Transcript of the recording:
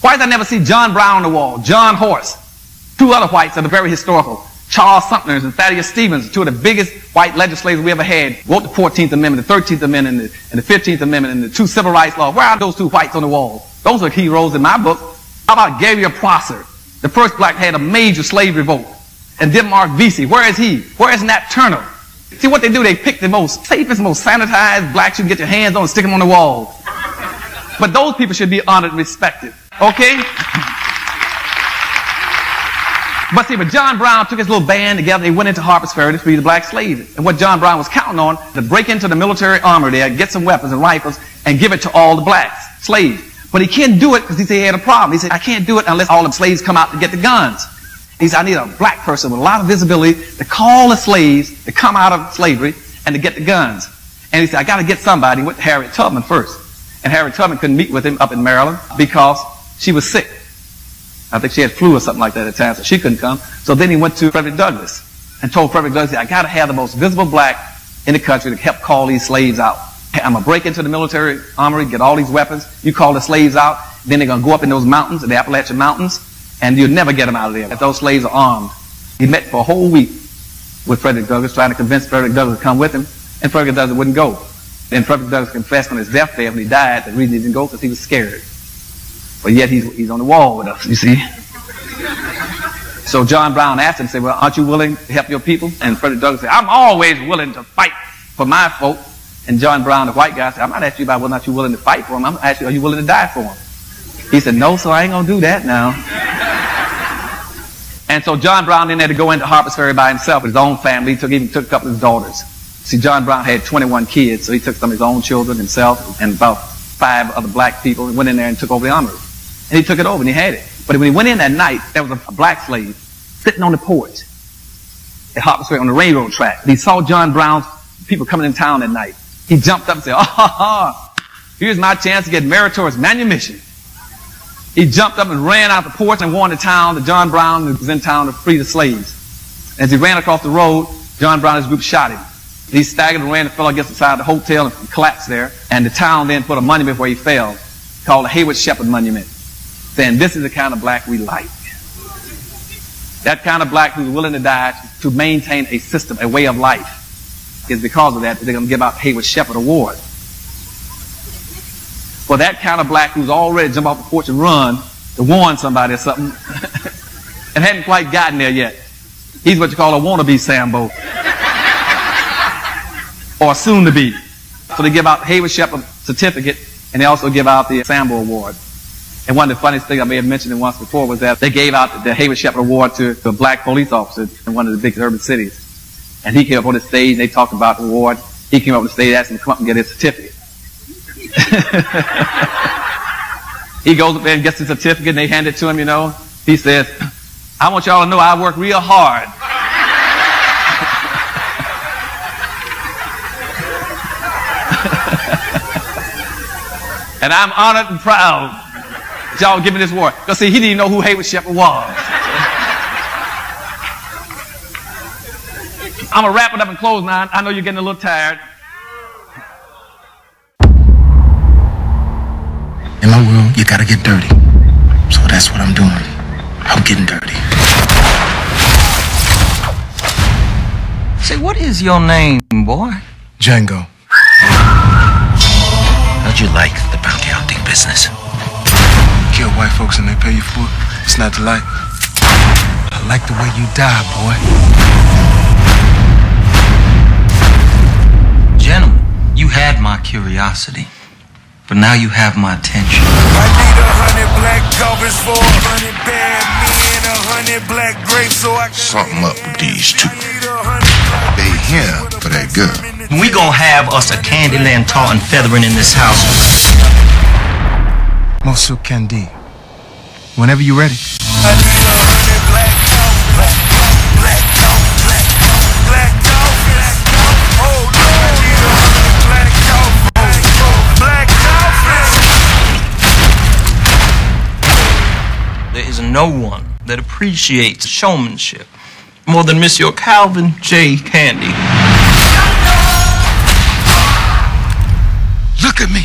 Whites I never see John Brown on the wall, John Horse. Two other whites that are very historical. Charles Sumner and Thaddeus Stevens, two of the biggest white legislators we ever had, wrote the 14th Amendment, the 13th Amendment, and the 15th Amendment, and the two civil rights laws. Where are those two whites on the wall? Those are heroes in my book. How about Gabriel Prosser, the first black had a major slave revolt? And Denmark Vesey, where is he? Where is Nat Turner? See what they do, they pick the most safest, most sanitized blacks you can get your hands on and stick them on the wall. But those people should be honored and respected. Okay? But see, John Brown took his little band together. They went into Harpers Ferry to free the black slaves. And what John Brown was counting on, to break into the military armory there, get some weapons and rifles, and give it to all the blacks, slaves. But he couldn't do it because he said he had a problem. He said, I can't do it unless all the slaves come out to get the guns. He said, I need a black person with a lot of visibility to call the slaves to come out of slavery and to get the guns. And he said, I got to get somebody. He went to Harriet Tubman first. And Harriet Tubman couldn't meet with him up in Maryland because she was sick. I think she had flu or something like that at the time, so she couldn't come. So then he went to Frederick Douglass and told Frederick Douglass, I got to have the most visible black in the country to help call these slaves out. I'm going to break into the military armory, get all these weapons. You call the slaves out. Then they're going to go up in those mountains, the Appalachian Mountains, and you'll never get them out of there if those slaves are armed. He met for a whole week with Frederick Douglass, trying to convince Frederick Douglass to come with him, and Frederick Douglass wouldn't go. Then Frederick Douglass confessed on his deathbed when he died, the reason he didn't go because he was scared. But yet he's on the wall with us, you see. So John Brown asked him, said, well, aren't you willing to help your people? And Frederick Douglass said, I'm always willing to fight for my folk. And John Brown, the white guy, said, I'm not asking you about whether or not you're willing to fight for him. I'm asking you, are you willing to die for him? He said, no, so I ain't going to do that now. And so John Brown then had to go into Harpers Ferry by himself with his own family. He even took a couple of his daughters. See, John Brown had 21 kids, so he took some of his own children, himself, and about 5 other black people, and went in there and took over the armory. And he took it over, and he had it. But when he went in that night, there was a black slave sitting on the porch at Harpers Ferry on the railroad track. And he saw John Brown's people coming in town that night. He jumped up and said, here's my chance to get meritorious manumission. He jumped up and ran out the porch and warned the town that John Brown was in town to free the slaves. As he ran across the road, John Brown and his group shot him. He staggered and ran and fell against the side of the hotel and collapsed there. And the town then put a monument where he fell, called the Hayward Shepherd Monument, saying, this is the kind of black we like. That kind of black who's willing to die to maintain a system, a way of life. Is because of that they're going to give out the Hayward Shepherd Award. For that kind of black who's already jumped off the porch and run to warn somebody or something and hadn't quite gotten there yet. He's what you call a wannabe Sambo. Or soon to be. So they give out the Hayward Shepherd certificate, and they also give out the Sambo Award. And one of the funniest things I may have mentioned it once before was that they gave out the Hayward Shepherd Award to a black police officer in one of the big urban cities. And he came up on the stage, and they talked about the award. He came up on the stage, asked him to come up and get his certificate. He goes up there and gets the certificate, and they hand it to him, you know. He says, I want y'all to know I work real hard. And I'm honored and proud that y'all give me this award. Because see, he didn't even know who Hayward Shepherd was. I'm going to wrap it up and close now. I know you're getting a little tired. In my world, you got to get dirty. So that's what I'm doing. I'm getting dirty. Say, what is your name, boy? Django. How'd you like the bounty hunting business? Kill white folks and they pay you for it. It's not the life. I like the way you die, boy. Gentlemen, you had my curiosity, but now you have my attention. I need 100 black covers for 100 bad men, 100 black grapes so I can... Something up with these two. They here for that girl. We gonna have us a Candyland tartan feathering in this house. Monsieur Candy. Whenever you're ready. I need 100 black coffee, black coffee, black coffee, black coffee. Oh Lord, I need 100 black coffee, black coffee. There is no one that appreciates showmanship more than Monsieur Calvin J. Candy. Look at me.